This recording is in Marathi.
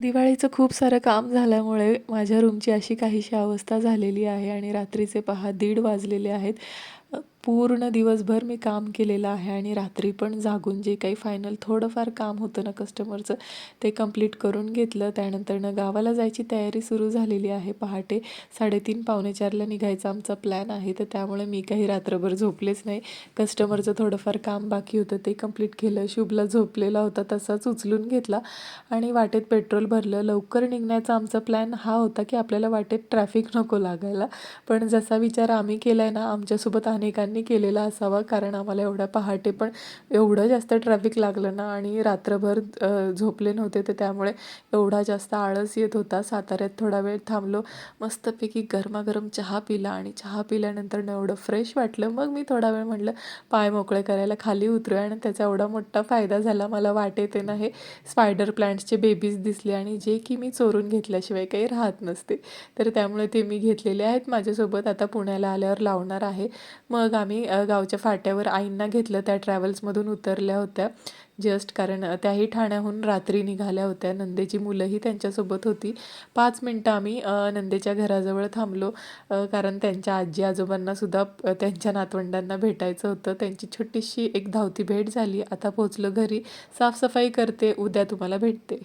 दिवाळीचं खूप सारं काम झाल्यामुळे माझ्या रूमची अशी काहीशी अवस्था झालेली आहे आणि रात्रीचे पहा 1:30 वाजलेले आहेत. पूर्ण दिवसभर मी काम केलेलं आहे आणि रात्री पण जागून जे काही फायनल थोडंफार काम होतं ना कस्टमरचं ते कंप्लीट करून घेतलं. त्यानंतरनं गावाला जायची तयारी सुरू झालेली आहे. पहाटे 3:30 पावणे 4ला निघायचा आमचा प्लॅन आहे. तर त्यामुळे मी काही रात्रभर झोपलेच नाही. कस्टमरचं थोडंफार काम बाकी होतं ते कंप्लीट केलं. शुभला झोपलेला होता तसाच उचलून घेतला आणि वाटेत पेट्रोल भरलं. लवकर निघण्याचा आमचा प्लॅन हा होता की आपल्याला वाटेत ट्रॅफिक नको लागायला. पण जसा विचार आम्ही केला आहे ना, आमच्यासोबत अनेकांनी केलेला असावा, कारण आम्हाला एवढ्या पहाटे पण एवढं जास्त ट्रॅफिक लागलं ना आणि रात्रभर झोपले नव्हते, तर त्यामुळे एवढा जास्त आळस येत होता. साताऱ्यात थोडा वेळ थांबलो. मस्तपैकी गरमागरम चहा पिला आणि चहा पिल्यानंतर एवढं फ्रेश वाटलं. मग मी थोडा वेळ म्हटलं पाय मोकळे करायला खाली उतरूया आणि त्याचा एवढा मोठा फायदा झाला. मला वाटेत आहे ना हे स्पायडर प्लांट्सचे बेबीज दिसले आणि जे की मी चोरून घेतल्याशिवाय काही राहत नसते. तर त्यामुळे ते मी घेतलेले आहेत माझ्यासोबत. आता पुण्याला आल्यावर लावणार आहे. मग आम्ही गावच्या फाट्यावर आईंना घेतलं. त्या ट्रॅव्हल्समधून उतरल्या होत्या जस्ट, कारण त्याही ठाण्याहून रात्री निघाल्या होत्या. नंदेची मुलंही त्यांच्यासोबत होती. 5 मिनटं आम्ही नंदेच्या घराजवळ थांबलो, कारण त्यांच्या आजी आजोबांना सुद्धा त्यांच्या नातवंडांना भेटायचं होतं. त्यांची छोटीशी एक धावती भेट झाली. आता पोहोचलो घरी. साफसफाई करते. उद्या तुम्हाला भेटते.